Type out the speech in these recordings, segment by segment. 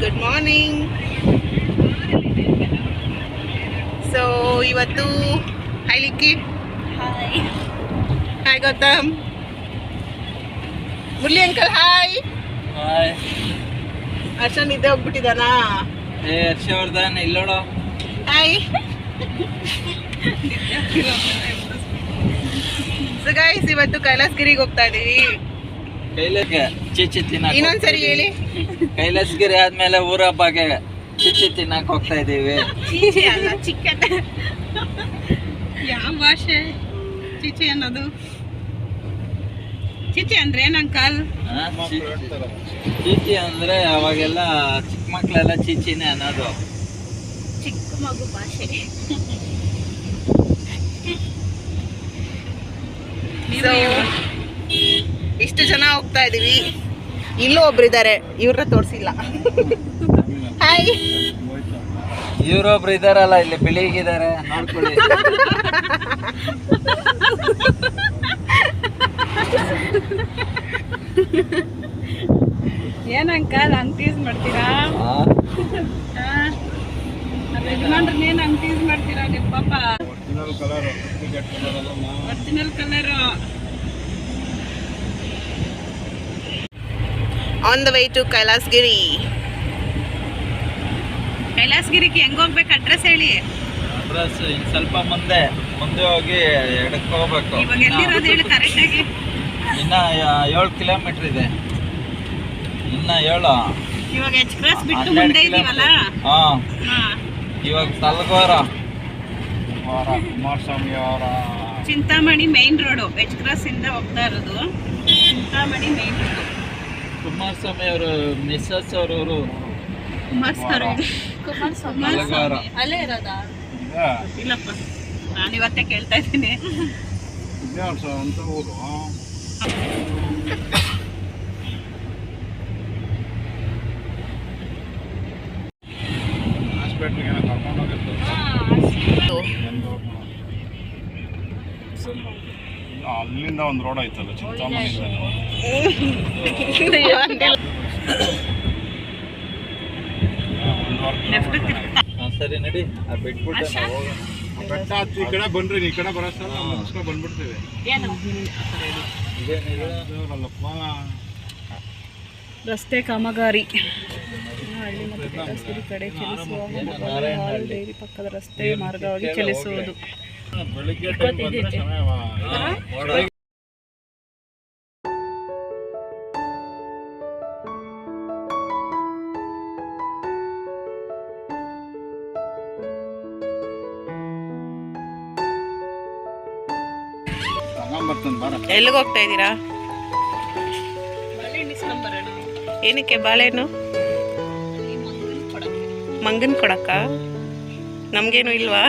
Good morning. So ಇವತ್ತು hi ಲಿಕ್ಕಿ, hi Gautam, Murali uncle hi. ಹರ್ಷನ್ ನಿದ್ದೆ ಹೋಗ್ಬಿಟ್ಟಿದಾನಾ? ಹರ್ಷವರ್ಧನ್ ಇಲ್ಲೋಡ ಹಾಯ್. ಸೊ ಗೈಸ್ ಇವತ್ತು ಕೈಲಾಸಗಿರಿಗೆ ಹೋಗ್ತಾ ಇದೀವಿ. ಚಿಚ್ಚಿ ತಿನ್ನಕ್ ಇನ್ನೊಂದ್ಸರಿ ಹೇಳಿ. ಕೈಲಾಸಗಿರಿ ಆದ್ಮೇಲೆ ಊರ ಹಬ್ಬಕ್ಕೆ ಚಿಚ್ಚಿ ತಿನ್ನಕ್ ಹೋಗ್ತಾ ಇದೀವಿ. ಚೀಚಿ ಅಲ್ಲ, ಚಿಕನ್. ಯಾವ ಭಾಷೆ ಚಿಚಿ ಅನ್ನೋದು? ಚಿಚಿ ಅಂದ್ರೆ ಏನ್ ಅಂಕಲ್? ಚೀಚಿ ಅಂದ್ರೆ ಅವಾಗೆಲ್ಲ ಚಿಕ್ಕ ಮಕ್ಳೆಲ್ಲ ಚೀಚಿನೇ ಅನ್ನೋದು. ಚಿಕ್ಕ ಮಗು ಭಾಷೆ. ಸೊ ಇಷ್ಟು ಜನ ಹೋಗ್ತಾ ಇದೀವಿ. ಇಲ್ಲೂ ಒಬ್ರಿದ್ದಾರೆ, ಇವ್ರನ್ನ ತೋರಿಸಿಲ್ಲ. ಹಾಯ್. ಇವ್ರೊಬ್ರು ಇದಾರಲ್ಲ ಇಲ್ಲಿ ಬೆಳಿಗಿದ್ದಾರೆ, ನೋಡ್ಕೊಳ್ಳಿ. ಏನ್ ಅಂಕಲ್ ಹಂಗ್ ಟೀಸ್ ಮಾಡ್ತೀರಾ? ಯಜಮಾನ್ರನ್ನ ಏನ್ ಹಂಗ್ ಟೀಸ್ ಮಾಡ್ತೀರಾ ನಿಮ್ ಪಾಪ? Original colour. On the way to Kailasagiri. ಕೈಲಾಸಗಿರಿಗೆ ಹೆಂಗ್ ಹೋಗ್ಬೇಕು ಅಡ್ರೆಸ್ ಹೇಳಿ. ಅಡ್ರೆಸ್ ಇನ್ ಸ್ವಲ್ಪ ಮುಂದೆ ಹೋಗಿ ಎಡಕ್ಕೆ ಹೋಗ್ಬೇಕು. ಇವಾಗ ಎಲ್ಲಿರೋದು ಹೇಳಿ ಕರೆಕ್ಟ್ ಆಗಿ. ಇನ್ನ 7 ಕಿಲೋಮೀಟರ್ ಇದೆ. ಇನ್ನ 7. ಇವಾಗ ಎಚ್ ಕ್ರಾಸ್ ಬಿಟ್ಟು ಮುಂದೆ ಇದೀವಲ್ಲ. ಹಾ, ಹಾ. ಇವಾಗ ಸಲ್ಗವಾರ ಕುಮಾರಸ್ವಾಮಿ ಅವರ Chintamani main road. H cross ಇಂದ ಹೋಗ್ತಾ ಇರೋದು ಚಿಂತಾಮಣಿ ಮೈನ್ ರೋಡು. ಕುಮಾರಸ್ವಾಮಿ ಅವರು ಮಿಸ್ಸಸ್ ಅವರು ಕುಮಾರಸ್ವಾಮಿ ಸಲ್ಗವಾರ. ಅಲ್ಲೇ ಇರೋದಾ? ಇಲ್ಲಪ್ಪ, ನಾನು ಇವತ್ತೇ ಕೇಳ್ತಾ ಇದ್ದೀನಿ. ಅಂತ ಊರು. ಹಾಸ್ಪಿಟ್ಲಿಗೆ ಕರ್ಕೊಂಡೋಗಿರ್ತಾರೆ. ಅಲ್ಲಿಂದ ಒಂದು ರೋಡ್ ಐತಲ್ಲ ಚಿಂತಾಮಣಿಯಿಂದ. ಸರಿ ನಡಿ, ಬಿಟ್ಬಿಟ್ಟು ನಾವು ಹೋಗೋಣ. ಬೆಟ್ಟ ಹತ್ತಿ ಈ ಕಡೆ ಬನ್ರಿ, ಈ ಕಡೆ ಬರೋಷ್ಟಲ್ಲ ಮುಗಿಸ್ಕೊಂಡು ಬಂದ್ಬಿಡ್ತೀವಿ. ಅಲ್ಲಪ್ಪ ರಸ್ತೆ ಕಾಮಗಾರಿ. ಹಳ್ಳಿ ಮತ್ತು ಕೈಲಾಸಗಿರಿ ಕಡೆ ಚಲಿಸುವ ಹಾಲು ಡೈರಿ ಪಕ್ಕದ ರಸ್ತೆ ಮಾರ್ಗವಾಗಿ ಚಲಿಸುವುದು. ಬೆಳಿಗ್ಗೆ ಟೈಮ್ ಬಂದ್ರೆ ಚೆನ್ನಾಗಿ. ಎಲ್ಲಿಗೆ ಹೋಗ್ತಾ ಇದ್ದೀರಾ? ಏನಕ್ಕೆ ಬಾಳೆಹಣ್ಣು? ಮಂಗನ್ ಕೊಡಕ್ಕ? ನಮ್ಗೇನು ಇಲ್ವಾ?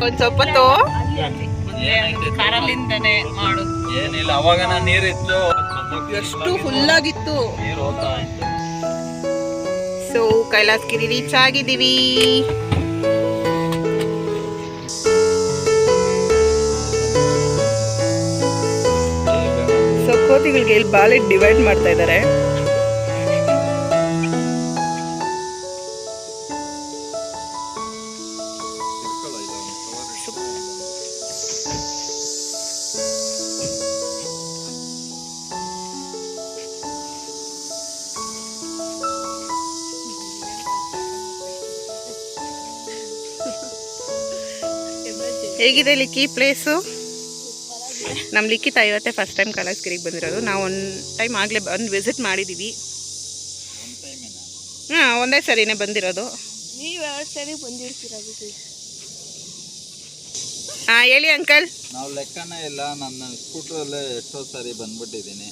ಒಂದ್ ಸ್ವಲ್ಪ ಕಾರಲ್ಲಿಂದನೇ ಮಾಡು. ಏನಿಲ್ಲ, ಅವಾಗ ನೀರಿತ್ತು, ಎಷ್ಟು ಫುಲ್ ಆಗಿತ್ತು. ನೀರು ಹೋಗ್ತಾ ಇತ್ತು. ಸೊ ಕೈಲಾಸಗಿರಿ ರೀಚ್ ಆಗಿದ್ದೀವಿ. ಸೊ ಕೋತಿಗಳಿಗೆ ಇಲ್ಲಿ ಬಾಳೆ ಡಿವೈಡ್ ಮಾಡ್ತಾ ಇದ್ದಾರೆ. ಹೇಗಿದೆ ಲಿಕ್ಕಿ ಪ್ಲೇಸು? ನಮ್ಮ ಲಿಖಿತ ಇವತ್ತೇ ಫಸ್ಟ್ ಟೈಮ್ ಕೈಲಾಸಗಿರಿಗೆ ಬಂದಿರೋದು. ನಾವು ಒಂದು ಟೈಮ್ ಆಗಲೇ ಬಂದು ವಿಸಿಟ್ ಮಾಡಿದ್ದೀವಿ. ಹಾಂ, ಒಂದೇ ಸರಿನೇ ಬಂದಿರೋದು. ನೀವು ಎರಡು ಸರಿ ಬಂದಿರ್ತೀರ ಬಿಡಿ. ಹಾಂ ಹೇಳಿ ಅಂಕಲ್. ನಾವು ಲೆಕ್ಕನೇ ಇಲ್ಲ, ನನ್ನ ಸ್ಕೂಟ್ರಲ್ಲೇ ಎಷ್ಟೋ ಸಾರಿ ಬಂದ್ಬಿಟ್ಟಿದ್ದೀನಿ.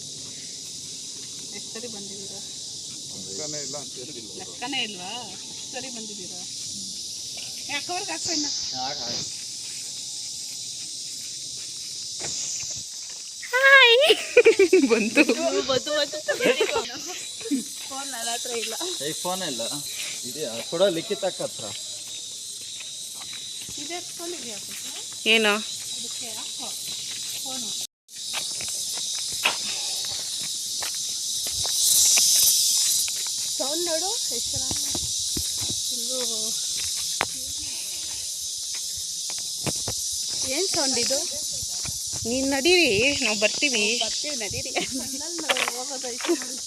ಎಷ್ಟು ಸರಿ ಬಂದಿದ್ದೀರಾ? ಲೆಕ್ಕನೇ ಇಲ್ಲ ಅಂತ ಹೇಳಿಲ್ಲ. ಲೆಕ್ಕನೇ ಇಲ್ವಾ? ಎಷ್ಟು ಸರಿ ಬಂದಿದ್ದೀರಾ? ಯಾಕವ್ರಿಗೆ ಹಾಕೋಣ ಹಾಯ್ ಬಂತು. ಫೋನ್ ನನ್ನ ಹತ್ರ ಇಲ್ಲ. ಫೋನ್ ಇಲ್ಲ ಇದೆಯಾ? ಕೊಡೋ ಲಿಖಿತ ಹತ್ರ. ಇದೇ ಫೋನ್ ಇದೆಯಾ? ಏನು ಅದಕ್ಕೆ ಫೋನು ಸೌಂಡ್ ನೋಡು ಎಷ್ಟು ಚೆನ್ನಾಗಿ. ಏನು ಸೌಂಡ್ ಇದು? ನೀನು ನಡೀರಿ, ನಾವು ಬರ್ತೀವಿ. ಬರ್ತೀವಿ ನಡೀರಿ. ಹೋಗೋದೈತೆ ನೋಡಿ.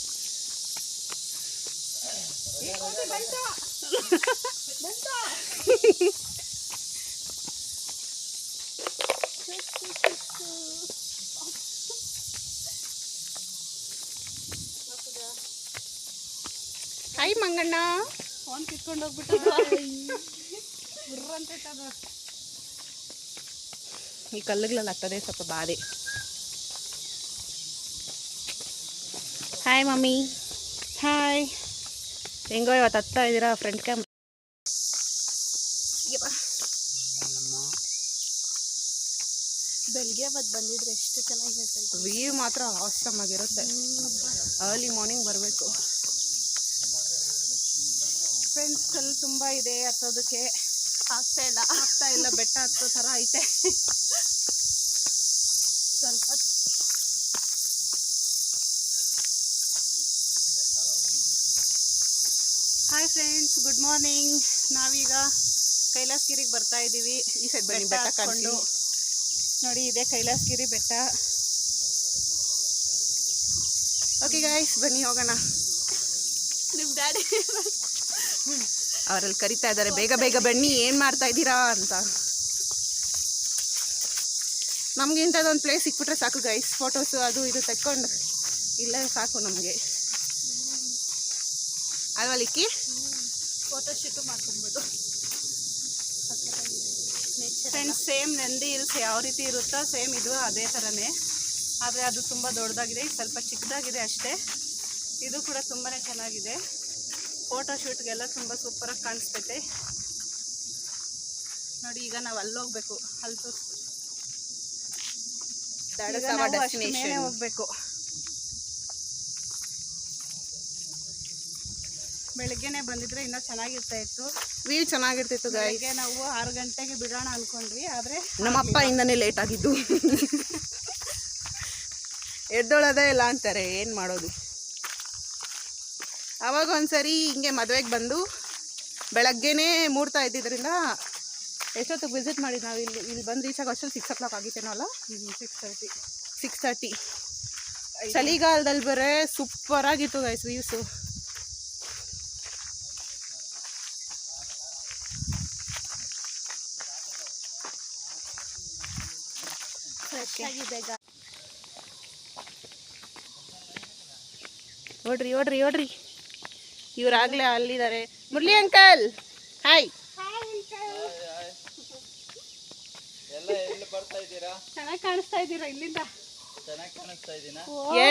ಹಾಯ್ ಮಂಗಣ್ಣ. ಫೋನ್ ಕಿತ್ಕೊಂಡು ಹೋಗ್ಬಿಟ್ಟು ಅಂತ ಇಟ್ಟದ. ಈ ಕಲ್ಲುಗಳಲ್ಲಿ ಹತ್ತದೇ ಸ್ವಲ್ಪ ಬಾಧೆ. Hi mummy. ಹಾಯ್. ಹೆಂಗೋ ಇವತ್ತು ಹತ್ತಾ ಇದ್ದೀರಾ ಫ್ರಂಟ್ ಕ್ಯಾಮ್ರಾ? ಬೆಳಿಗ್ಗೆ ಅವತ್ತು ಬಂದಿದ್ರೆ ಎಷ್ಟು ಚೆನ್ನಾಗಿರುತ್ತೆ. ವ್ಯೂ ಮಾತ್ರ ಆಸಮ್ ಆಗಿರುತ್ತೆ. ಅರ್ಲಿ ಮಾರ್ನಿಂಗ್ ಬರಬೇಕು. ಫ್ರೆಂಡ್ಸ್ ಕಲ್ಲು ತುಂಬ ಇದೆ, ಹತ್ತೋದಕ್ಕೆ ಆಗ್ತಾ ಇಲ್ಲ. ಬೆಟ್ಟ ಹತ್ತೋ ಥರ ಐತೆ. ಸ್ವಲ್ಪ ಹಾಯ್ ಫ್ರೆಂಡ್ಸ್, ಗುಡ್ ಮಾರ್ನಿಂಗ್. ನಾವೀಗ ಕೈಲಾಸಗಿರಿಗೆ ಬರ್ತಾ ಇದ್ದೀವಿ. ಈ ಸೈಡ್ ಬನ್ನಿ, ಬೆಟ್ಟ ಬೆಟ್ಟ ಹತ್ಕೊಂಡು. ನೋಡಿ ಇದೆ ಕೈಲಾಸಗಿರಿ ಬೆಟ್ಟ. ಓಕೆ ಗೈಸ್, ಬನ್ನಿ ಹೋಗೋಣ. ನಿಮ್ಮ ಡ್ಯಾಡಿ ಅವರಲ್ಲಿ ಕರಿತಾ ಇದ್ದಾರೆ, ಬೇಗ ಬೇಗ ಬನ್ನಿ, ಏನು ಮಾಡ್ತಾ ಇದ್ದೀರಾ ಅಂತ. ನಮಗೆ ಇಂಥದ್ದೊಂದು ಪ್ಲೇಸ್ ಸಿಕ್ಬಿಟ್ರೆ ಸಾಕು ಗೈಸ್. ಫೋಟೋಸು ಅದು ಇದು ತೆಕ್ಕೊಂಡು ಇಲ್ಲೇ ಸಾಕು ನಮಗೆ ಅಲ್ವಾ ಲಿಕ್ಕಿ? ಫೋಟೋಶೂಟು ಮಾಡ್ಕೊಬೋದು. ಫ್ರೆಂಡ್ಸ್, ಸೇಮ್ ನಂದಿ ಹಿಲ್ಸ್ ಯಾವ ರೀತಿ ಇರುತ್ತೋ ಸೇಮ್ ಇದು ಅದೇ ಥರನೇ. ಆದರೆ ಅದು ತುಂಬ ದೊಡ್ಡದಾಗಿದೆ, ಇದು ಸ್ವಲ್ಪ ಚಿಕ್ಕದಾಗಿದೆ ಅಷ್ಟೇ. ಇದು ಕೂಡ ತುಂಬಾ ಚೆನ್ನಾಗಿದೆ. ಫೋಟೋಶೂಟ್ಗೆಲ್ಲ ತುಂಬ ಸೂಪರಾಗಿ ಕಾಣಿಸ್ತೈತೆ. ನೋಡಿ ಈಗ ನಾವು ಅಲ್ಲಿ ಹೋಗ್ಬೇಕು. ಅಲ್ಲಿ ಡೆಸ್ಟಿನೇಷನ್ ಹೋಗ್ಬೇಕು. ಬೆಳಗ್ಗೆನೆ ಬಂದಿದ್ರೆ ಇನ್ನೂ ಚೆನ್ನಾಗಿರ್ತಾ ಇತ್ತು. ವ್ಯೂ ಚೆನ್ನಾಗಿರ್ತಿತ್ತು ಗೈಸ್. ಬೆಳಗ್ಗೆ ನಾವು 6 ಗಂಟೆಗೆ ಬಿಡೋಣ ಅಂದ್ಕೊಂಡ್ವಿ, ಆದರೆ ನಮ್ಮಪ್ಪ ಇಂದನೇ ಲೇಟ್ ಆಗಿದ್ದು. ಎದ್ದೊಳೋದೇ ಇಲ್ಲ ಅಂತಾರೆ, ಏನು ಮಾಡೋದು. ಅವಾಗ ಒಂದ್ಸರಿ ಹಿಂಗೆ ಮದುವೆಗೆ ಬಂದು ಬೆಳಗ್ಗೆನೇ ಮೂಡ್ತಾ ಇದ್ದಿದ್ದರಿಂದ ಎಷ್ಟೊತ್ತಿಗೆ ವಿಸಿಟ್ ಮಾಡಿದ್ದು ನಾವು. ಇಲ್ಲಿ ಬಂದು ರೀಚ್ ಆಗೋ ಅಷ್ಟೊಂದು 6 o'clock ಆಗಿತ್ತೇನೋ ಅಲ್ಲ? 6:30. ಚಳಿಗಾಲದಲ್ಲಿ ಬರೇ ಸೂಪರಾಗಿತ್ತು ಗೈಸ್ ವ್ಯೂಸು. ಫ್ರೆಶ್ ಆಗಿದೆ. ಓಡ್ರಿ ಓಡ್ರಿ ಓಡ್ರಿ. ಇವರಾಗಲೇ ಅಲ್ಲಿದ್ದಾರೆ. Murali uncle hi. ಎಲ್ಲ ಎಲ್ಲಿ ಬರ್ತಾ ಇದ್ದೀರಾ? ಚೆನ್ನಾಗಿ ಕಾಣಿಸ್ತಾ ಇದ್ದೀರಾ ಇಲ್ಲಿಂದ? ಚೆನ್ನಾಗಿ ಕಾಣಿಸ್ತಾ ಇದ್ದೀನಾ?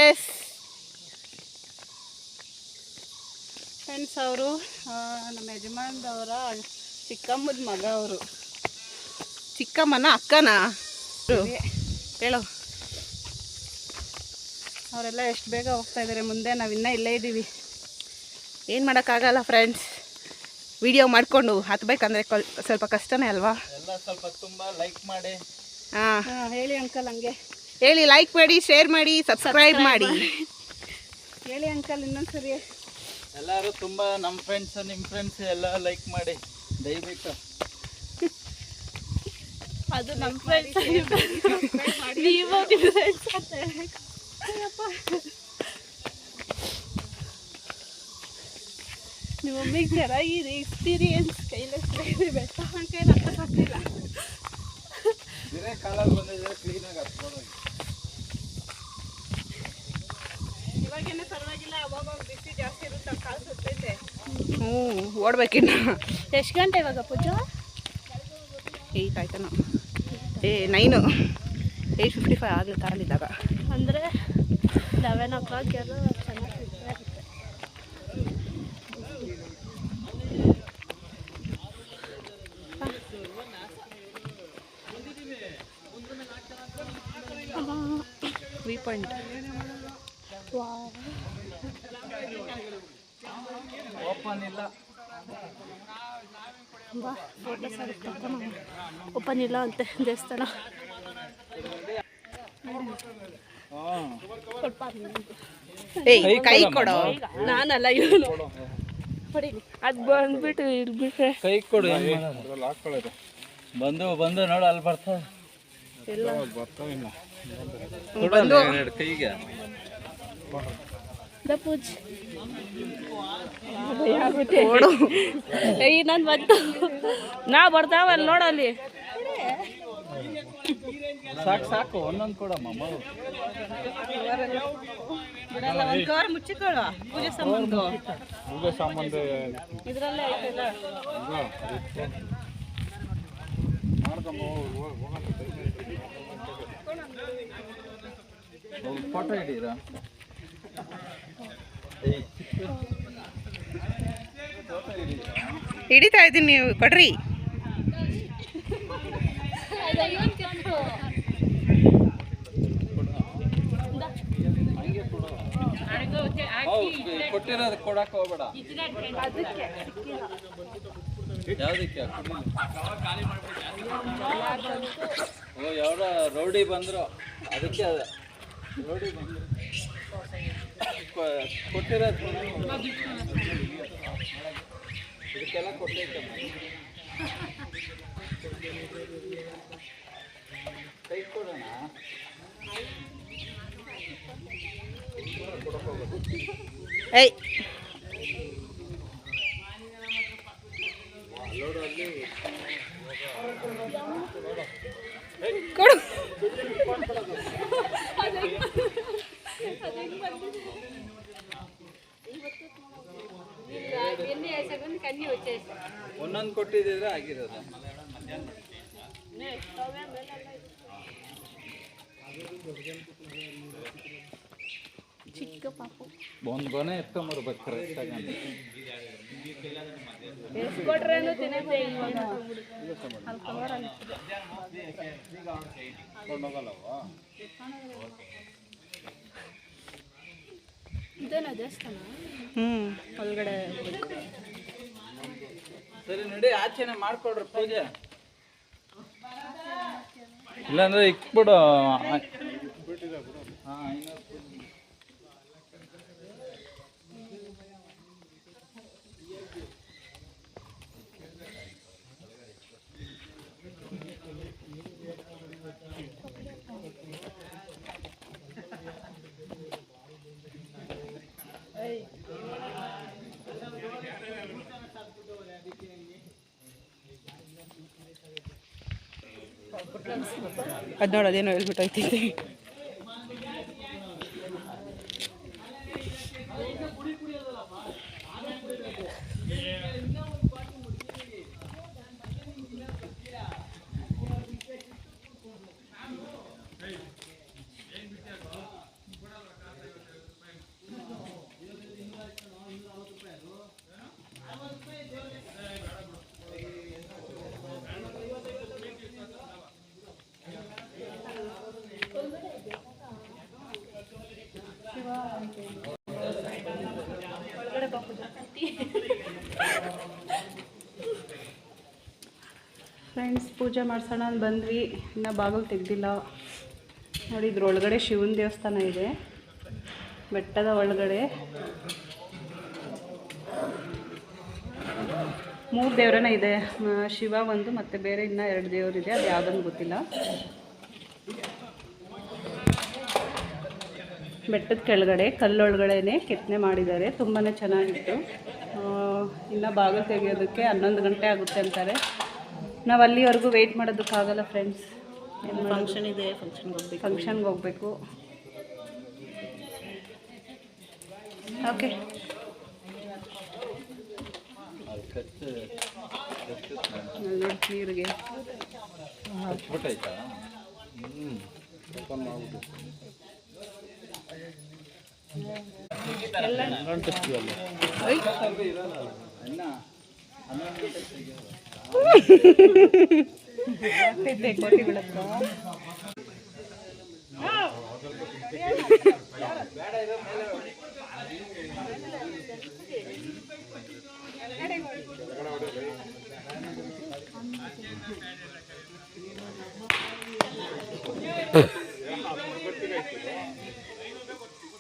ಎಸ್ ಫ್ರೆಂಡ್ಸ್, ಅವರು ನಮ್ಮ ಯಜಮಾನದವರ ಚಿಕ್ಕಮ್ಮದ ಮಗ. ಅವರು ಚಿಕ್ಕಮ್ಮನ ಅಕ್ಕನ ಹೇಳೋ. ಅವರೆಲ್ಲ ಎಷ್ಟು ಬೇಗ ಹೋಗ್ತಾ ಇದ್ದಾರೆ ಮುಂದೆ, ನಾವು ಇನ್ನೂ ಇಲ್ಲೇ ಇದ್ದೀವಿ. ಏನು ಮಾಡೋಕ್ಕಾಗಲ್ಲ ಫ್ರೆಂಡ್ಸ್, ವಿಡಿಯೋ ಮಾಡಿಕೊಂಡು ಹತ್ಬೇಕಂದ್ರೆ ಸ್ವಲ್ಪ ಕಷ್ಟನೇ ಅಲ್ವಾ? ಎಲ್ಲ ಸ್ವಲ್ಪ ತುಂಬಾ ಲೈಕ್ ಮಾಡಿ. ಹಾಂ ಹೇಳಿ ಅಂಕಲ್, ಹಂಗೆ ಹೇಳಿ. ಲೈಕ್ ಮಾಡಿ, ಶೇರ್ ಮಾಡಿ, ಸಬ್ಸ್ಕ್ರೈಬ್ ಮಾಡಿ. ಹೇಳಿ ಅಂಕಲ್ ಇನ್ನೊಂದ್ಸರಿ. ಎಲ್ಲರೂ ತುಂಬಾ ನಮ್ಮ ಫ್ರೆಂಡ್ಸ್ ನಿಮ್ಮ ಫ್ರೆಂಡ್ಸ್ ಎಲ್ಲ ಲೈಕ್ ಮಾಡಿ ದಯವಿಟ್ಟು. ಅದು ನಮ್ಮ ಫ್ರೆಂಡ್ಸ್, ನೀವು ನಿಮ್ಮ ಮಮ್ಮಿಗೆ ಚೆನ್ನಾಗಿದೆ ಎಕ್ಸ್ಪೀರಿಯನ್ಸ್. ಕೈಲಾಸಗಿರಿ ಬೆಟ್ಟ ಕೈ ಹತ್ತಕ್ಕಾಗ್ತಿಲ್ಲ. ಬೇರೆ ಕಾಲಲ್ಲಿ ಬಂದಿದ್ರೆ ಕ್ಲೀನಾಗಿ ಹತ್ಕೊಂಡು ಇವಾಗೇನೆ ಪರವಾಗಿಲ್ಲ, ಅವಾಗ ಬಿಸಿ ಜಾಸ್ತಿ ಇರುತ್ತೆ, ಕಾಲು ಸುತ್ತೈತೆ. ಹ್ಞೂ ಓಡ್ಬೇಕಿನ್ನು. ಎಷ್ಟು ಗಂಟೆ ಇವಾಗ ಪೂಜಾ? 8 ಆಯ್ತಾನ. 9 8:55 ಆಗಲಿ ಕಾರಲ್ಲಿದ್ದಾಗ. ಅಂದರೆ 11 o'clock ಎಲ್ಲ ಚೆನ್ನಾಗಿ ವ್ಯೂ ಪಾಯಿಂಟ್. ಓಪನ್ ಇಲ್ಲ. ಬಾ ಫೋಟೋಸ್ ಓಪನ್ ಇಲ್ಲ ಅಂತೆ ದೇವಸ್ಥಾನ. ಏಯ್ ಕೈ ಕೊಡೋ. ನಾನಲ್ಲ ಇವನು ಹೊಡೀನಿ. ಅದು ಬಂದ್ಬಿಟ್ಟು ಇರ್ಬಿಟ್ರೆ ಕೈ ಕೊಡು. ಅದ್ರಲ್ಲಿ ಹಾಕೊಳ್ಳೋದು ಬಂದು ನೋಡು ಅಲ್ಲಿ ಬರ್ತದೆ. ಎಲ್ಲ ಬರ್ತಾವಿಲ್ಲ. ಕೊಡು ಎರಡು ಕೈಗೆ. ಪೂಜ್ ಓಡು. ಇನ್ನೊಂದು ಬಂತು. ನಾ ಬರ್ತಾವ ಅಲ್ಲಿ ನೋಡಲ್ಲಿ. ಸಾಕು ಒಂದೊಂದು ಕೊಡಮ್ಮ. ಒಂದು ಕವರ್ ಮುಚ್ಚಿಕೊಳ್ಳ ಪೂಜೆ ಸಾಮಾನು. ಪೂಜೆ ಸಾಮಾನು ಇದರಲ್ಲೇ ಐತಲ್ಲ. ಫೋಟೋ ಹಿಡೀರಾ? ಹಿಡಿತಾ ಇದ್ದೀನಿ, ನೀವು ಕೊಡ್ರಿ. ಕೊಟ್ಟಿರೋದು ಕೊಡಕ್ಕೆ ಹೋಗ್ಬೇಡ. ಯಾವ್ದಕ್ಕೆ? ಓ ಯಾವ್ದ ರೌಡಿ ಬಂದ್ರು ಅದಕ್ಕೆ. ರೌಡಿ ಬಂದ್ರು ಕೊಟ್ಟಿರೋದು ಇದಕ್ಕೆಲ್ಲ ಕೊಟ್ಟೈತೆ. ಕೈ ಕೊಡೋಣ. ಏಯ್ ಕೊಡು. ಒಂದೊಂದು ಕೊಟ್ಟಿದ್ರೆ ಆಗಿರೋದು. ಚಿಕ್ಕ ಪಾಪು ಒಂದು ಗೊನೆ ಎತ್ಕೊಂಬರ್ಬೇಕು ಕರೆಕ್ಟಾಗಿ. ಎಷ್ಟು ಕೊಟ್ರೇನು ತಿನ್ನೋದೇ ಇವಾಗ. ಇದೇನಾ ದೇವಸ್ಥಾನ? ಒಳಗಡೆ ಸರಿ ನೋಡಿ, ಆಚೆನೆ ಮಾಡ್ಕೊಡ್ರಿ ಪೂಜೆ. ಇಲ್ಲಾಂದ್ರೆ ಇಕ್ಬಿಡು. ಹಾಂ ಅದು ನೋಡಿ, ಅದೇನೋ ಹೇಳ್ಬಿಟ್ಟೈತಿ. ಫ್ರೆಂಡ್ಸ್, ಪೂಜೆ ಮಾಡ್ಸೋಣ ಅಂತ ಬಂದ್ವಿ. ಇನ್ನೂ ಬಾಗಿಲು ತೆಗ್ದಿಲ್ಲ ನೋಡಿ. ಇದ್ರೊಳಗಡೆ ಶಿವನ ದೇವಸ್ಥಾನ ಇದೆ, ಬೆಟ್ಟದ ಒಳಗಡೆ. 3 ದೇವರನ್ನ ಇದೆ. ಶಿವ ಒಂದು, ಮತ್ತು ಬೇರೆ ಇನ್ನೂ 2 ದೇವರಿದೆ, ಅದು ಯಾವುದನ್ನು ಗೊತ್ತಿಲ್ಲ. ಬೆಟ್ಟದ ಕೆಳಗಡೆ ಕಲ್ಲೊಳಗಡೆ ಕೆತ್ತನೆ ಮಾಡಿದ್ದಾರೆ. ತುಂಬಾ ಚೆನ್ನಾಗಿತ್ತು. ಇನ್ನು ಬಾಗಿಲು ತೆಗೆಯೋದಕ್ಕೆ 11 ಗಂಟೆ ಆಗುತ್ತೆ ಅಂತಾರೆ. ನಾವು ಅಲ್ಲಿವರೆಗೂ ವೆಯ್ಟ್ ಮಾಡೋದಕ್ಕಾಗಲ್ಲ ಫ್ರೆಂಡ್ಸ್. ಫಂಕ್ಷನ್ ಇದೆ, ಫಂಕ್ಷನ್ಗೆ ಹೋಗಬೇಕು. ಓಕೆ, ಅಲ್ಲಿ ನೋಡಿ ನೀರಿಗೆ ಹಚ್ಬಿಟ್ಟೈತಾ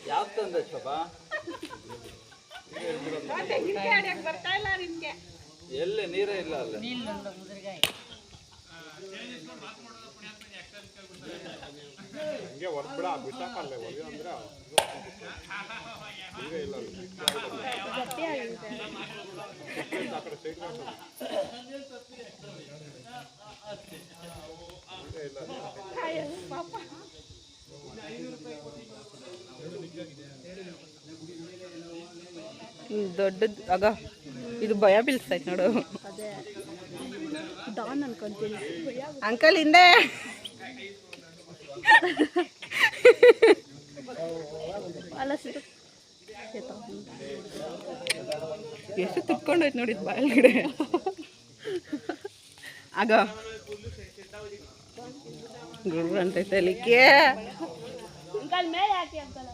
ಯಾವ ತಂದೆ ಶೋಭಾ ಎಲ್ಲಿ ನೀರೇ ಇಲ್ಲ ಅಲ್ಲ ಹಿಂಗೆ ಹೊರಬಿಡ ಬಿಸಾಕಲ್ಲೇ ಹೊರಗೆ ಅಂದ್ರೆ ನೀರೇ ಇಲ್ಲ ಅಲ್ಲಿ. ಆ ಕಡೆ ಸೈಡ್ ದೊಡ್ಡದು ಆಗ ಇದು ಭಯ ಬೀಳ್ತೈತೆ ನೋಡು. ಡಾನ್ ಅನ್ಕೊಂತೀನಿ. ಅಂಕಲ್ ಹಿಂದೆ ಅಲ್ಲ ಎಷ್ಟು ತುಟ್ಕೊಂಡೋಯ್ತು ನೋಡಿ ಬಾಯಲ್ಗಡೆ. ಆಗ ಗುರ್ರ ಅಂತೈತೆ ಅಲ್ಲಿಕ್ಕೆ. ಮೇಲೆ ಹಾಕಿ ಅಂಕಲ್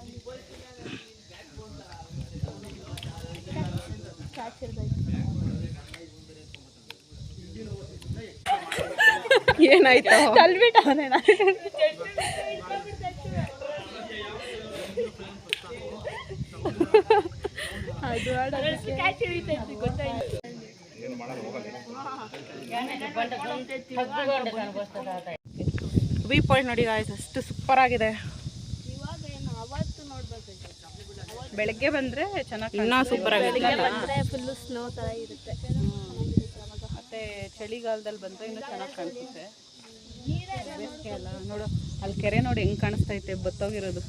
ಏನಾಯ್ತು ಕಲ್ಬಿಟ್ಟವನೇ ವ್ಯೂ ಪಾಯಿಂಟ್ ನೋಡಿ ಗಾಯ್ಸ್, ಅಷ್ಟು ಸೂಪರ್ ಆಗಿದೆ. ಬೆಳಗ್ಗೆ ಬಂದ್ರೆ ಚೆನ್ನಾಗಿ ಇನ್ನೂ ಸೂಪರ್ ಆಗಿದೆ. ಫುಲ್ಲು ಸ್ನೋ ಥರ ಇರುತ್ತೆ. ಮತ್ತೆ ಚಳಿಗಾಲದಲ್ಲಿ ಬಂದ್ರೆ ಇನ್ನೂ ಚೆನ್ನಾಗಿ ಕಾಣಿಸುತ್ತೆ. ಬೇಸಿಗೆ ಅಲ್ಲ ನೋಡು, ಅಲ್ಲಿ ಕೆರೆ ನೋಡಿ ಹೆಂಗೆ ಕಾಣಿಸ್ತೈತೆ ಬತ್ತೋಗಿರೋದು.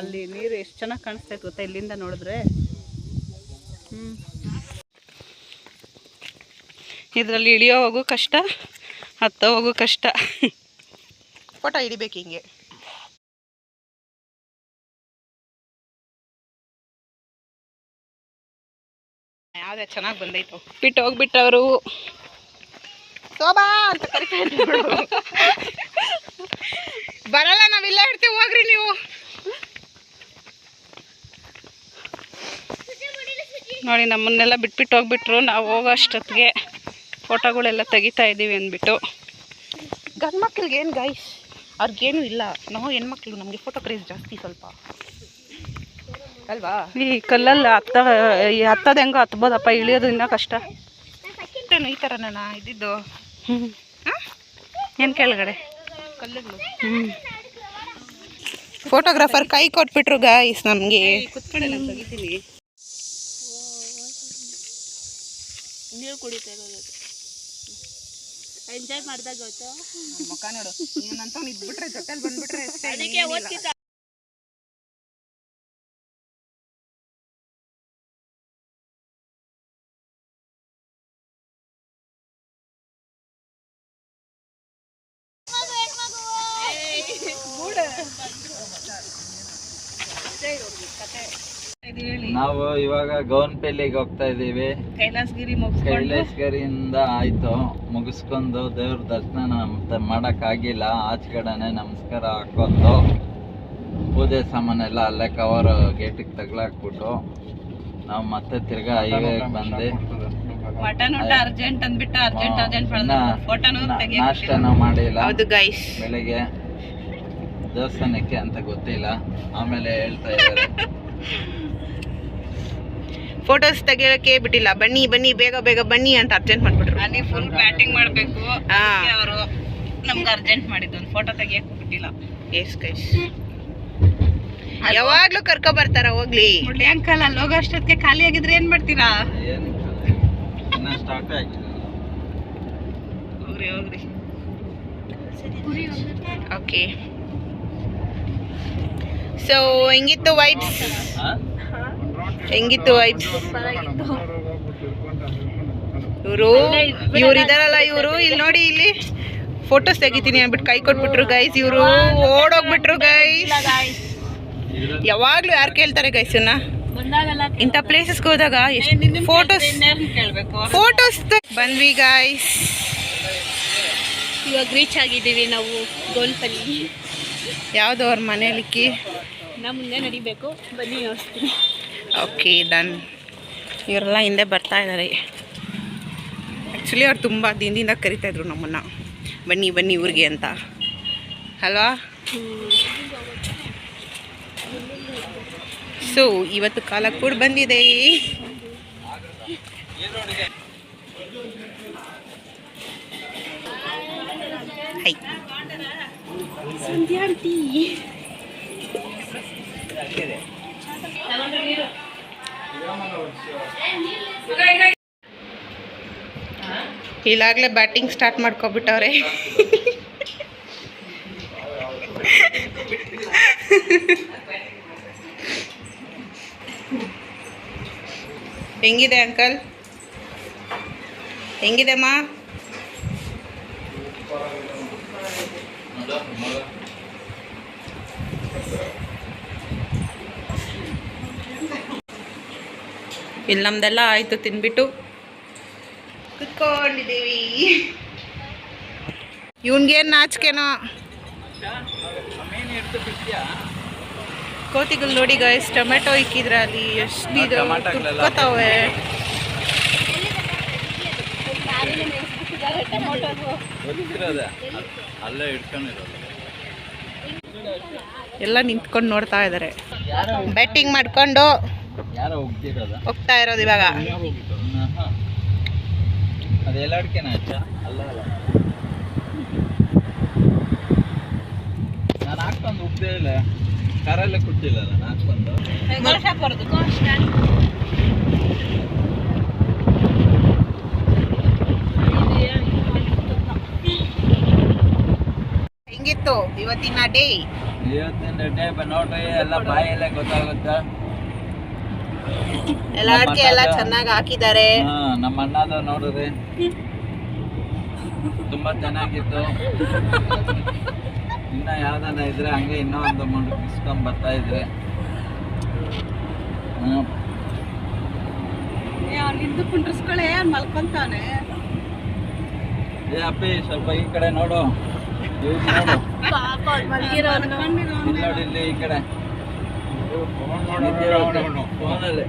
ಅಲ್ಲಿ ನೀರು ಎಷ್ಟು ಚೆನ್ನಾಗಿ ಕಾಣಿಸ್ತೈತೆ ಗೊತ್ತಾ ಇಲ್ಲಿಂದ ನೋಡಿದ್ರೆ. ಇದರಲ್ಲಿ ಇಳಿಯೋ ಹೋಗೋ ಕಷ್ಟ, ಹತ್ತೋ ಹೋಗೋ ಕಷ್ಟ. ಫೋಟೋ ಹಿಡಿಬೇಕು ಹಿಂಗೆ. ಯಾವ್ದೇ ಚೆನ್ನಾಗಿ ಬಂದೈತು. ಬಿಟ್ಟು ಹೋಗ್ಬಿಟ್ಟವರು ಶೋಭಾ ಅಂತ ಕರಿತಾ ಇದ್ರು. ಬರಲ್ಲ, ನಾವಿಲ್ಲ ಇರ್ತೀವಿ, ಹೋಗ್ರಿ ನೀವು. ನೋಡಿ ನಮ್ಮನ್ನೆಲ್ಲ ಬಿಟ್ಬಿಟ್ಟು ಹೋಗ್ಬಿಟ್ರು. ನಾವು ಹೋಗೋ ಅಷ್ಟೊತ್ತಿಗೆ ಫೋಟೋಗಳೆಲ್ಲ ತೆಗಿತಾ ಇದ್ದೀವಿ ಅಂದ್ಬಿಟ್ಟು. ಗಂಡು ಮಕ್ಳಿಗೆ ಏನು ಗೈಸ್, ಅವ್ರಿಗೇನು ಇಲ್ಲ. ನಾವು ಹೆಣ್ಮಕ್ಳು, ನಮಗೆ ಫೋಟೋ ಕ್ರೇಜ್ ಜಾಸ್ತಿ ಸ್ವಲ್ಪ ಅಲ್ವಾ. ಈ ಕಲ್ಲಲ್ಲಿ ಹತ್ತದ ಹೆಂಗೋ ಹತ್ಬೋದಪ್ಪ, ಇಳಿಯೋದ್ರಿಂದ ಕಷ್ಟ. ಈ ಥರನ ಇದ್ದಿದ್ದು ಏನು ಕೆಳಗಡೆ ಕಲ್ಲುಗಳು. ಫೋಟೋಗ್ರಾಫರ್ ಕೈ ಕೊಟ್ಬಿಟ್ರು ಗಾಯ್ಸ್ ನಮಗೆ. ಕುತ್ಕೊಂಡು ನಾನು ತೆಗಿತೀನಿ. ನೀರು ಕುಡಿತಾ ಇರೋದು ಎಂಜಾಯ್ ಮಾಡಿದಾಗ ಗೊತ್ತು. ಮುಖ ನೋಡು, ನೀನಂತ ಇದ್ಬಿಟ್ರೆ ಜೊತೆಲಿ ಬಂದ್ಬಿಟ್ರೆ ಅಷ್ಟೇ. ಅದಕ್ಕೆ ಓದ್ಕಿತ ನಾವು ಇವಾಗ ಗೌನ್ಪಲ್ಲಿಗೆ ಹೋಗ್ತಾ ಇದೀವಿ. ಕೈಲಾಸಗಿರಿಯಿಂದ ಆಯ್ತು ಮುಗಿಸ್ಕೊಂಡು ದೇವ್ರ ದರ್ಶನ ಮಾಡಕ್ಕಾಗಿಲ್ಲ. ಆಚೆ ಕಡೆನೆ ನಮಸ್ಕಾರ ಹಾಕೊಂಡು ಪೂಜೆ ಸಾಮಾನೆಲ್ಲ ಅಲ್ಲೇ ಕವರ್ ಗೇಟಿಗೆ ತಗ್ಲಾಕ್ಬಿಟ್ಟು ನಾವು ಮತ್ತೆ ತಿರ್ಗಾ ಹೈವೇಗೆ ಬಂದು ನಾಷ್ಟನೂ ಮಾಡಿಲ್ಲ. ಬೆಳಿಗ್ಗೆ ದೇವಸ್ಥಾನಕ್ಕೆ ಅಂತ ಗೊತ್ತಿಲ್ಲ, ಆಮೇಲೆ ಹೇಳ್ತಾ ಇದ್ದಾರೆ. ಫೋಟೋಸ್ ತೆಗಿಯೋಕೆ ಬಿಟ್ಟಿಲ್ಲ. ಬನ್ನಿ ಬನ್ನಿ ಬೇಗ ಬೇಗ ಬನ್ನಿ ಅಂತ ಅರ್ಜೆಂಟ್ ಮಾಡ್ಬಿಟ್ರು. ಅಲ್ಲಿ ಫುಲ್ ಬ್ಯಾಟಿಂಗ್ ಮಾಡಬೇಕು. ಅವರು ನಮ್ಗೆ ಅರ್ಜೆಂಟ್ ಮಾಡಿದ್ದು, ಒಂದು ಫೋಟೋ ತೆಗಿಯಕ್ಕೆ ಬಿಟ್ಟಿಲ್ಲ. ಎಸ್ ಗೈಸ್, ಯಾವಾಗ್ಲೂ ಕರ್ಕೊ ಬರ್ತಾರ ಹೋಗ್ಲಿ. ಮುಡ್ಲಿ ಅಂಕಲ್ ಅಲ್ಲಿ ಹೋಗೋ ಅಷ್ಟೊತ್ತಿಗೆ ಖಾಲಿ ಆಗಿದ್ರೆ ಏನ್ ಮಾಡ್ತೀರಾ? ಸ್ಟಾರ್ಟ್ ಆಗಿದೆ. ಹೋಗ್ರಿ ಹೋಗ್ರಿ. ಓಕೆ, ಸೊ ಹೆಂಗಿತ್ತು ವೈಬ್ಸ್? ಹೆಂಗಿತ್ತು ವೈಬ್ಸ್? ಇವ್ರು ಇದಾರಲ್ಲ ಇವರು ಇಲ್ಲಿ ನೋಡಿ, ಇಲ್ಲಿ ಫೋಟೋಸ್ ತೆಗಿತೀನಿ ಅಂದ್ಬಿಟ್ಟು ಕೈ ಕೊಟ್ಬಿಟ್ರು ಗೈಸ್. ಇವರು ಓಡೋಗ್ಬಿಟ್ರು ಗೈಸ್. ಯಾವಾಗ್ಲೂ ಯಾರು ಕೇಳ್ತಾರೆ ಗೈಸ್ ಇವ್ನ ಇಂಥ ಪ್ಲೇಸಸ್ಗೆ ಹೋದಾಗ ಫೋಟೋಸ್ ಬಂದ್ವಿ ಗೈಸ್. ಇವಾಗ ರೀಚ್ ಆಗಿದ್ದೀವಿ ನಾವು ಗೋಲ್ಪಲ್ಲಿ. ಯಾವುದು ಅವ್ರ ಮನೆಯಲ್ಲಿಕ್ಕಿ ನಮ್ಮ ಮುಂದೆ ನಡಿಬೇಕು, ಬನ್ನಿ ನೋಡ್ತೀನಿ. Okay done. ಇವರೆಲ್ಲ ಹಿಂದೆ ಬರ್ತಾ ಇದ್ದಾರೆ. ಆ್ಯಕ್ಚುಲಿ ಅವ್ರು ತುಂಬ ದಿನದಿಂದ ಕರಿತಾಯಿದ್ರು ನಮ್ಮನ್ನು, ಬನ್ನಿ ಬನ್ನಿ ಊರಿಗೆ ಅಂತ ಅಲ್ವಾ. ಸೊ ಇವತ್ತು ಕಾಲ ಕೂಡ ಬಂದಿದೆ. ಹೈ ಇಲ್ಲಾಗಲೇ ಬ್ಯಾಟಿಂಗ್ ಸ್ಟಾರ್ಟ್ ಮಾಡ್ಕೊಬಿಟ್ಟವ್ರೆ. ಹೆಂಗಿದೆ ಅಂಕಲ್, ಹೆಂಗಿದೆಮ್ಮ? ಇಲ್ಲಿ ನಮ್ದೆಲ್ಲ ಆಯಿತು, ತಿನ್ಬಿಟ್ಟು ಕುತ್ಕೊಂಡಿದ್ದೀವಿ. ಇವನ್ಗೇನು ನಾಚಿಕೆನೋ. ಕೋತಿಗಳು ನೋಡಿ ಗೈಸ್, ಟೊಮೆಟೊ ಇಕ್ಕಿದ್ರ ಅಲ್ಲಿ ಎಷ್ಟು ಇದು ತುರ್ಕೋತಾವೆ. ಎಲ್ಲ ನಿಂತ್ಕೊಂಡು ನೋಡ್ತಾ ಇದ್ದಾರೆ. ಬ್ಯಾಟಿಂಗ್ ಮಾಡ್ಕೊಂಡು ಹೋಗ್ತಾ ಇರೋದು ಇವಾಗ. ಅದೆಲ್ಲ ಅಡಿಕೆನ ಅಲ್ಲ ನಾನು ಹಾಕ್ಕೊಂಡು ಉಗ್ದೇ ಇಲ್ಲ, ಕಾರಲ್ಲೇ ಕೊಟ್ಟಿಲ್ಲ ನಾನು ಹಾಕ್ಕೊಂಡು. ಹೆಂಗಿತ್ತು ಇವತ್ತಿನ ಡೇ? ನೋಡ್ರಿ ಎಲ್ಲ ಬಾಯಲ್ಲೇ ಗೊತ್ತಾಗುತ್ತೆ. ಎಲ್ಲ ಅಡಿಕೆ ಎಲ್ಲ ಚೆನ್ನಾಗಿ ಹಾಕಿದ್ದಾರೆ. ನಮ್ಮ ಅಣ್ಣದ ನೋಡಿದ್ರಿ ತುಂಬಾ ಚೆನ್ನಾಗಿತ್ತು. ಇನ್ನ ಯಾವ್ದಾನ ಇದ್ರೆ ಹಂಗೆ ಇನ್ನೂ ಒಂದು ಮುಂದೆ ಇಸ್ಕೊಂಡ್ ಬರ್ತಾ ಇದ್ರೆ. ನಿಂದು ಕುಂಡ್ರಿಸ್ಕೊಳ್ಳೆ, ಮಲ್ಕೊಂತಾನೆ. ಏ ಅಪ್ಪಿ ಸ್ವಲ್ಪ ಈ ಕಡೆ ನೋಡು, ನೋಡಿ ಇಲ್ಲಿ ಈ ಕಡೆ ಫೋನಲ್ಲಿ.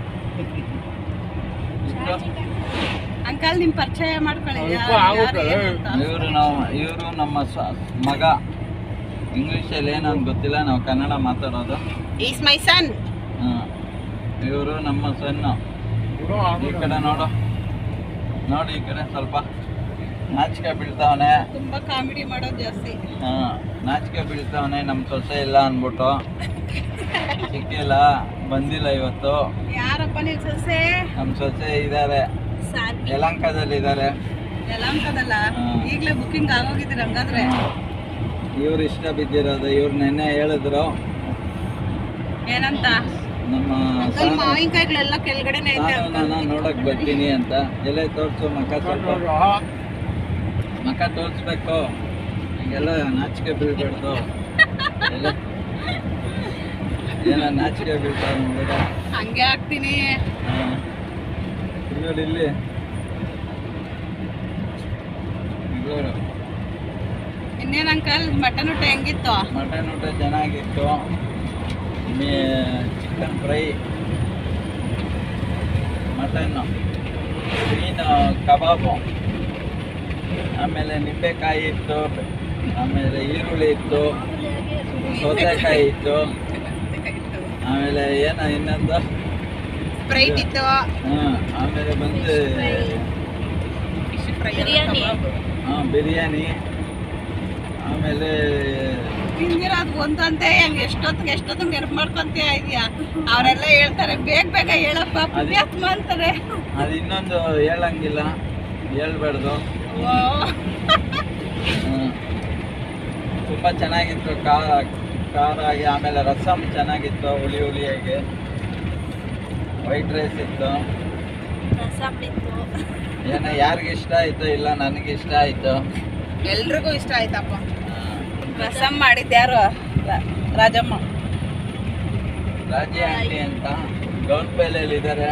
ಅಂಕಲ್ ನಿಮ್ ಪರಿಚಯ ಮಾಡ್ಕೊಳ್ಳಿ. ಇವರು ನಮ್ಮ ಮಗ. ಇಂಗ್ಲಿಷಲ್ಲಿ ಏನಂತ ಗೊತ್ತಿಲ್ಲ, ನಾವು ಕನ್ನಡ ಮಾತಾಡೋದು. ಈಸ್ ಮೈ ಸನ್. ಇವರು ನಮ್ಮ ಸನ್ನು. ಈ ಕಡೆ ನೋಡು, ನೋಡಿ ಈ ಕಡೆ ಸ್ವಲ್ಪ ನಾಚಿಕೆ ಬೀಳ್ತಾವನೆ. ತುಂಬಾ ಕಾಮಿಡಿ ಮಾಡೋದು ಜಾಸ್ತಿ. ನಾಚಿಕೆ ಬೀಳ್ತಾವನೆ ನಮ್ಮ ಸೊಸೆ ಇಲ್ಲ ಅನ್ಬಿಟ್ಟು. ಸಿಕ್ಕಿಲ್ಲ, ಬಂದಿಲ್ಲ ಇವತ್ತು. ಯಾರಪ್ಪ ನಿಮ್ ಸೊಸೆ? ನಮ್ಮ ಸೊಸೆ ಇದ್ದಾರೆ, ಯಲಹಂಕದಲ್ಲಿ ಇದ್ದಾರೆ. ಯಲಹಂಕದಲ್ಲ? ಈಗಲೇ ಬುಕ್ಕಿಂಗ್ ಆಗೋಗಿದ್ದೀರ ಹಂಗಾದ್ರೆ? ಇವ್ರು ಇಷ್ಟ ಬಿದ್ದಿರೋದು. ಇವ್ರು ನೆನ್ನೆ ಹೇಳಿದ್ರು ಏನಂತ? ನಮ್ಮ ಮಾವಿನಕಾಯಿಗಳೆಲ್ಲ ಕೆಳಗಡೆನೆ ಐತೆ, ನಾನು ನೋಡಕ್ ಬರ್ತೀನಿ ಅಂತ. ಎಲೆ ತೋರ್ಸು ಮಕ್ಕ, ಸ್ವಲ್ಪ ಮಕ್ಕ ತೋರಿಸ್ಬೇಕು. ಹಂಗೆಲ್ಲ ನಾಚಿಕೆ ಬೀಳ್ಬಾರ್ದು. ಎಲ್ಲ ಏನ ನಾಚಿಕೆ ಬೀಳ್ತಾವ ನೋಡಿದ ಹಂಗೆ ಹಾಕ್ತೀನಿ. ನೋಡಿ ಇಲ್ಲಿ ಇನ್ನೇನು ಅಂಕಲ್, ಮಟನ್ ಊಟ ಹೆಂಗಿತ್ತು? ಮಟನ್ ಊಟ ಚೆನ್ನಾಗಿತ್ತು. ಚಿಕನ್ ಫ್ರೈ, ಮಟನ್ನು, ಮೀನು ಕಬಾಬು, ಆಮೇಲೆ ನಿಂಬೆಕಾಯಿ ಇತ್ತು, ಆಮೇಲೆ ಈರುಳ್ಳಿ ಇತ್ತು, ಸೌತೆಕಾಯಿ ಇತ್ತು, ಆಮೇಲೆ ಏನು ಇನ್ನೊಂದು ಸ್ಪ್ರೈಟ್ ಇತ್ತು. ಆಮೇಲೆ ಬಂದು ಬಿರಿಯಾನಿ. ಆಮೇಲೆ ತಿಂದಿರೋದು ಒಂದಂತೆ ಹೆಂಗೆ ಎಷ್ಟೊತ್ತಿಗೆ ನೆನಪು ಮಾಡ್ಕೊಂತೀಯ ಇದೆಯಾ? ಅವರೆಲ್ಲ ಹೇಳ್ತಾರೆ ಬೇಗ ಬೇಗ ಹೇಳಪ್ಪ ಪುಣ್ಯಾತ್ಮ ಅಂತಾರೆ. ಅದು ಇನ್ನೊಂದು ಹೇಳಂಗಿಲ್ಲ, ಹೇಳ್ಬಾರ್ದು. ತುಂಬ ಚೆನ್ನಾಗಿತ್ತು, ಖಾರ ಆಗಿ. ಆಮೇಲೆ ರಸಮ್ ಚೆನ್ನಾಗಿತ್ತು, ಹುಳಿ ಹುಳಿಯಾಗಿ. ವೈಟ್ ರೈಸ್ ಇತ್ತು. ರಸಮ್ ಇತ್ತು. ಏನೋ ಯಾರಿಗೆ ಇಷ್ಟ ಆಯ್ತು ಇಲ್ಲ ನನಗೆ ಇಷ್ಟ ಆಯ್ತು. ಎಲ್ರಿಗೂ ಇಷ್ಟ ಆಯ್ತಪ್ಪ. ರಸಮ್ ಮಾಡಿದ್ಯಾರು ರಾಜಮ್ಮ. ರಾಜಿ ಆಂಟಿ ಅಂತ ಗೌನ್ಪೇಲೆಯಲ್ಲಿ ಇದ್ದಾರೆ.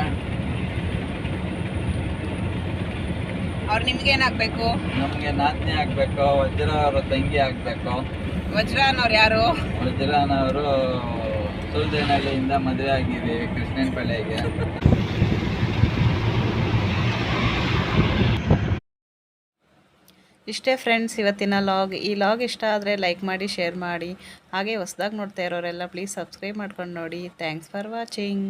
ಅವ್ರು ನಿಮ್ಗೇನಾಗಬೇಕು? ನಮಗೆ ನಾದ್ನಿ ಆಗ್ಬೇಕು, ವಜ್ರ ಅವರ ತಂಗಿ ಆಗ್ಬೇಕು. ವಜ್ರ ಅನ್ನೋರು ಯಾರು? ವಜ್ರನವರು ಸೂಲ್ದೇನಹಳ್ಳಿಯಿಂದ ಮದುವೆ ಆಗಿದ್ದೀವಿ ಕೃಷ್ಣನಪಳ್ಳಿಗೆ. ಇಷ್ಟೇ ಫ್ರೆಂಡ್ಸ್ ಇವತ್ತಿನ ಲಾಗ್. ಈ ಲಾಗ್ ಇಷ್ಟ ಆದರೆ ಲೈಕ್ ಮಾಡಿ, ಶೇರ್ ಮಾಡಿ. ಹಾಗೆ ಹೊಸ್ದಾಗಿ ನೋಡ್ತಾ ಇರೋರೆಲ್ಲ ಪ್ಲೀಸ್ ಸಬ್ಸ್ಕ್ರೈಬ್ ಮಾಡ್ಕೊಂಡು ನೋಡಿ. Thanks for watching.